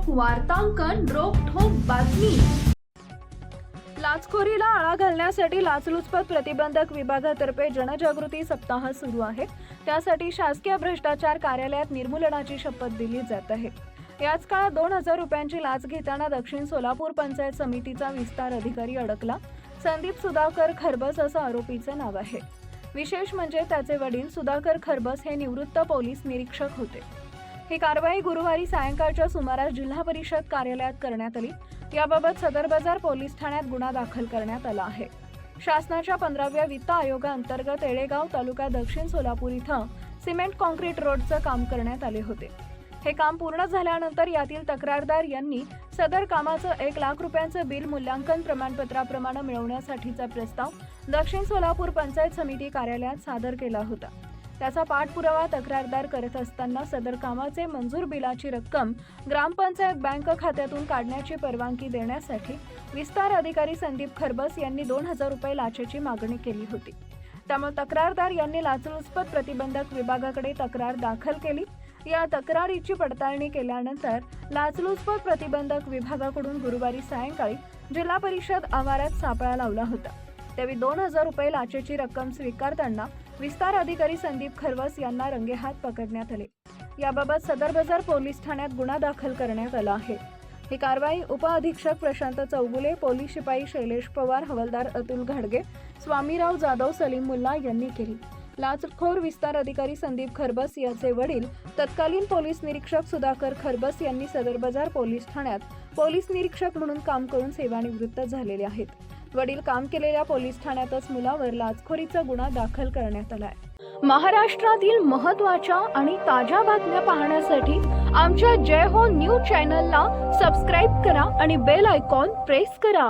वार्तांकन रोखठोक बातमी। लाचखोरीला आळा घालण्यासाठी लाचलुचपत प्रतिबंधक विभागातर्फे जनजागृती सप्ताह सुरू आहे। त्यासाठी शासकीय भ्रष्टाचार कार्यालयात निर्मूलनाची शपथ दिली जात आहे। याच काळात 2000 रुपयांची लाच घेताना दक्षिण सोलापूर पंचायत समितीचा विस्तार अधिकारी अडकला। संदीप सुधाकर खरबस असं आरोपीचं नाव आहे। विशेष म्हणजे त्याचे वडील सुधाकर खरबस हे निवृत्त पोलीस निरीक्षक होते। ही कारवाई गुरुवारी सायंकाळच्या सुमारास जिल्हा परिषद कार्यालयात करण्यात आली। याबाबत सदर बाजार पोलीस ठाण्यात गुन्हा दाखल करण्यात आला आहे। शासनाच्या 15व्या वित्त आयोगाअंतर्गत येळेगाव तालुका दक्षिण सोलापूर इथं सिमेंट कॉन्क्रीट रोडचं काम करण्यात आले होते। हे काम पूर्ण झाल्यानंतर यातील तक्रारदार यांनी सदर कामाचं 1 लाख रुपयांचं बिल मूल्यांकन प्रमाणपत्राप्रमाणे मिळवण्यासाठीचा प्रस्ताव दक्षिण सोलापूर पंचायत समिती कार्यालयात सादर केला होता। त्याचा पाठपुरावा तक्रारदार करत असताना सदर कामाचे मंजूर बिलाची रक्कम ग्रामपंचायत बँक खात्यातून काढण्याची परवानगी देण्यासाठी विस्तार अधिकारी संदीप खरबस यांनी 2000 रुपये लाचेची मागणी केली होती। त्यामुळे तक्रारदार यांनी लाचलुचपत प्रतिबंधक विभागाकडे तक्रार दाखल केली। या तक्रारीची पडताळणी केल्यानंतर लाचलुचपत प्रतिबंधक विभागाकडून गुरुवारी सायंकाळी जिल्हा परिषद आवारात सापळा लावला होता। त्यावेळी 2000 रुपये लाचेची रक्कम स्वीकारताना विस्तार अधिकारी संदीप खरबस यांना रंगेहात पकडण्यात आले। याबाबत सदर बाजार पोलीस ठाण्यात गुन्हा दाखल करण्यात आला आहे। ही कारवाई उपअधीक्षक प्रशांत चौगुले, पोलीस शिपाई शैलेश पवार, हवालदार अतुल घाडगे, स्वामीराव जाधव, सलीम मुल्ला यांनी केली। लाचखोर विस्तार अधिकारी संदीप खरबस याचे वडील तत्कालीन पोलीस निरीक्षक सुधाकर खरबस यांनी सदर बाजार पोलीस ठाण्यात पोलीस निरीक्षक म्हणून काम करून सेवानिवृत्त झालेले आहेत। वडील काम केलेल्या पोलीस ठाण्यातच मुलावर लाचखोरीचा गुन्हा दाखल करण्यात आलाय। महाराष्ट्रातील महत्त्वाच्या आणि ताज्या बातम्या पाहण्यासाठी आमच्या जय हो न्यूज चॅनलला सबस्क्राइब करा आणि बेल आयकॉन प्रेस करा।